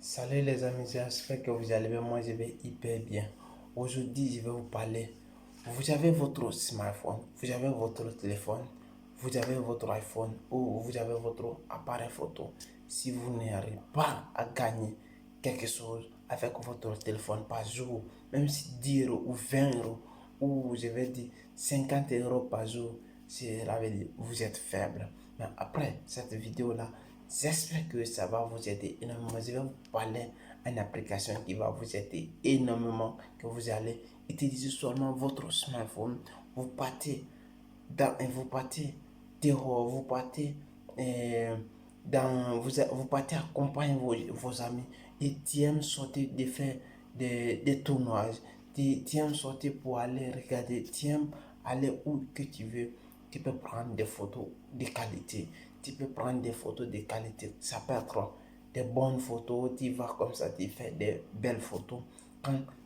Salut les amis, j'espère que vous allez bien. Moi, je vais hyper bien. Aujourd'hui, je vais vous parler. Vous avez votre smartphone, vous avez votre téléphone, vous avez votre iPhone ou vous avez votre appareil photo. Si vous n'arrivez pas à gagner quelque chose avec votre téléphone par jour, même si 10 euros ou 20 euros, ou je vais dire 50 euros par jour, cela veut dire vous êtes faible. Mais après cette vidéo-là, j'espère que ça va vous aider énormément. Je vais vous parler d'une application qui va vous aider énormément, que vous allez utiliser seulement votre smartphone. Vous partez vous partez dehors, vous partez vous partez accompagner vos amis et tu aimes sortir de faire des tournois, tu aimes sortir pour aller regarder, tu aimes aller où que tu veux, tu peux prendre des photos de qualité, tu peux prendre des photos de qualité, ça peut être des bonnes photos, tu vas comme ça, tu fais des belles photos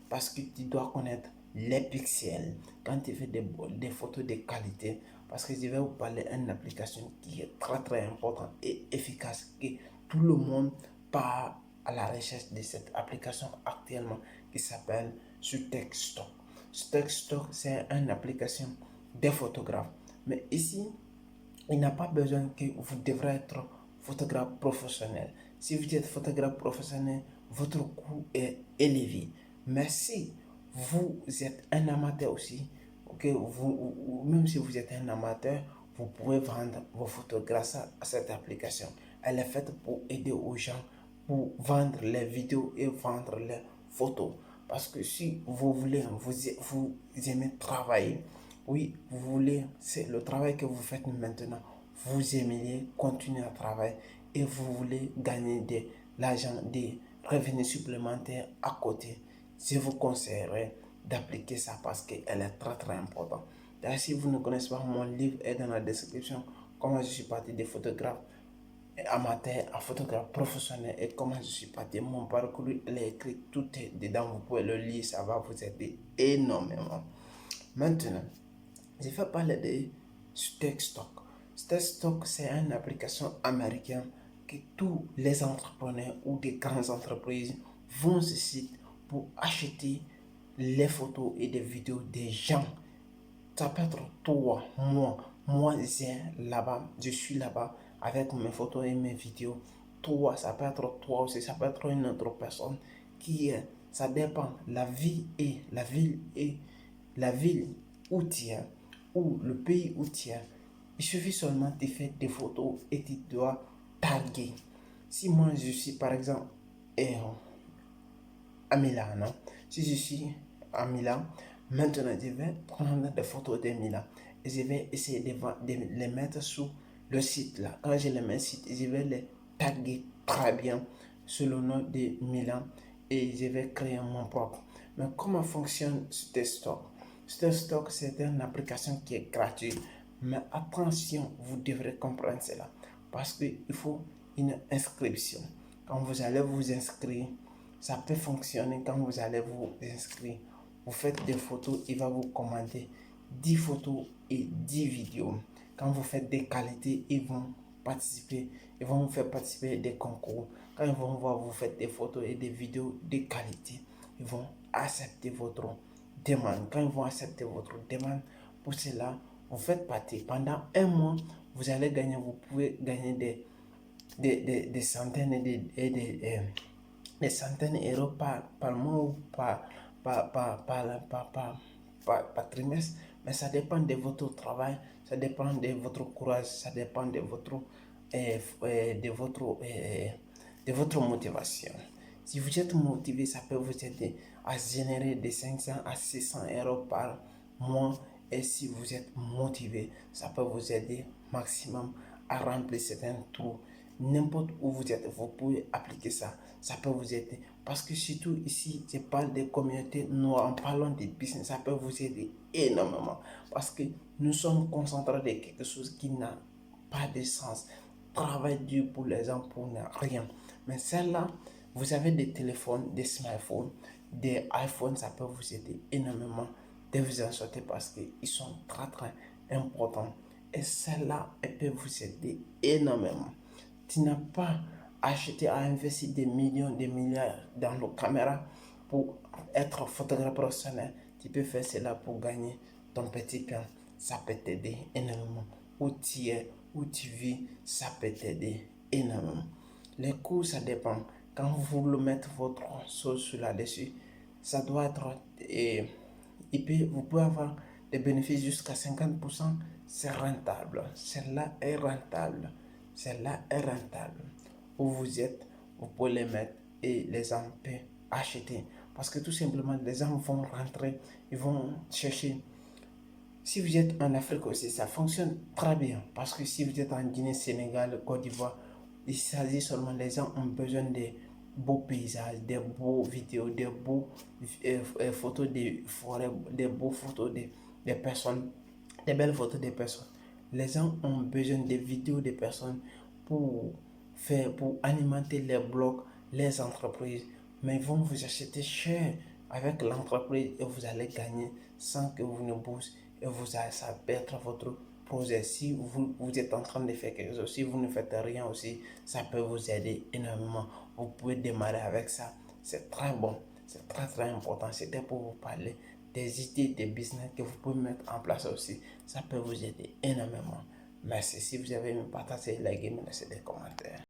parce que tu dois connaître les pixels quand tu fais des photos de qualité, parce que je vais vous parler d'une application qui est très très importante et efficace, que tout le monde part à la recherche de cette application actuellement, qui s'appelle Shutterstock. Shutterstock, c'est une application des photographes, mais ici il n'a pas besoin que vous devrez être photographe professionnel. Si vous êtes photographe professionnel, votre coût est élevé. Mais si vous êtes un amateur aussi, okay, même si vous êtes un amateur, vous pouvez vendre vos photos grâce à cette application. Elle est faite pour aider aux gens, pour vendre les vidéos et vendre les photos. Parce que si vous voulez, vous aimez travailler, oui, vous voulez, c'est le travail que vous faites maintenant, vous aimeriez continuer à travailler et vous voulez gagner de l'argent, des revenus supplémentaires à côté, je vous conseillerais d'appliquer ça parce qu'elle est très très importante. D'ailleurs, si vous ne connaissez pas, mon livre est dans la description. Comment je suis parti des photographes amateur à photographe professionnel et comment je suis parti, mon parcours, il est écrit, tout est dedans, vous pouvez le lire, ça va vous aider énormément. Maintenant, je vais parler de Stock. Stock, c'est une application américaine que tous les entrepreneurs ou des grandes entreprises vont sur ce site pour acheter les photos et des vidéos des gens. Ça peut être toi, moi je suis là-bas avec mes photos et mes vidéos. Toi, ça peut être toi aussi, ça peut être une autre personne qui est, ça dépend, la ville où tu es, ou le pays où tu es. Il suffit seulement de faire des photos et tu dois taguer. Si moi je suis par exemple à Milan, non? Si je suis à Milan, maintenant je vais prendre des photos de Milan et je vais essayer de les mettre sur le site là. Quand je les mets sur le site, je vais les taguer très bien sur le nom de Milan et je vais créer mon propre. Mais comment fonctionne Shutterstock? Shutterstock, c'est une application qui est gratuite. Mais attention, vous devrez comprendre cela parce qu'il faut une inscription. Quand vous allez vous inscrire, ça peut fonctionner quand vous allez vous inscrire. Vous faites des photos, il va vous commander 10 photos et 10 vidéos. Quand vous faites des qualités, ils vont participer, ils vont vous faire participer des concours. Quand ils vont voir vous faites des photos et des vidéos de qualité, ils vont accepter votre demande. Quand ils vont accepter votre demande, pour cela, vous faites partie. Pendant un mois, vous allez gagner, vous pouvez gagner des centaines des centaines d'euros par mois ou par trimestre, mais ça dépend de votre travail, ça dépend de votre courage, ça dépend de votre motivation. Si vous êtes motivé, ça peut vous aider à générer de 500 à 600 euros par mois. Et si vous êtes motivé, ça peut vous aider maximum à remplir certains trous. N'importe où vous êtes, vous pouvez appliquer ça. Ça peut vous aider. Parce que surtout ici, je parle des communautés noires. En parlant de business, ça peut vous aider énormément. Parce que nous sommes concentrés de quelque chose qui n'a pas de sens. Travail dur pour les gens pour rien. Mais celle-là, vous avez des téléphones, des smartphones, des iPhones, ça peut vous aider énormément de vous en sortir parce qu'ils sont très très importants. Et celle-là, elle peut vous aider énormément. Tu n'as pas acheté, à investir des millions, des milliards dans nos caméras pour être photographe professionnel. Tu peux faire cela pour gagner ton petit pain. Ça peut t'aider énormément. Où tu es, où tu vis, ça peut t'aider énormément. Les coûts, ça dépend. Quand vous voulez mettre votre chose sur là-dessus, ça doit être... vous pouvez avoir des bénéfices jusqu'à 50%. C'est rentable. Celle-là est rentable. Celle-là est rentable. Où vous êtes, vous pouvez les mettre et les gens peuvent acheter. Parce que tout simplement, les gens vont rentrer, ils vont chercher. Si vous êtes en Afrique aussi, ça fonctionne très bien. Parce que si vous êtes en Guinée, Sénégal, Côte d'Ivoire, il s'agit seulement, les gens ont besoin de beaux paysages, des beaux vidéos, des beaux photos des forêts, des beaux photos des personnes, des belles photos des personnes. Les gens ont besoin de vidéos des personnes pour pour alimenter les blogs, les entreprises. Mais ils vont vous acheter cher avec l'entreprise et vous allez gagner sans que vous ne bougez et vous allez ça perdre votre projet. Si vous êtes en train de faire quelque chose, si vous ne faites rien aussi, ça peut vous aider énormément. Vous pouvez démarrer avec ça. C'est très bon. C'est très très important. C'était pour vous parler des idées de business que vous pouvez mettre en place aussi. Ça peut vous aider énormément. Merci. Si vous avez aimé, partagez, likez, laissez des commentaires.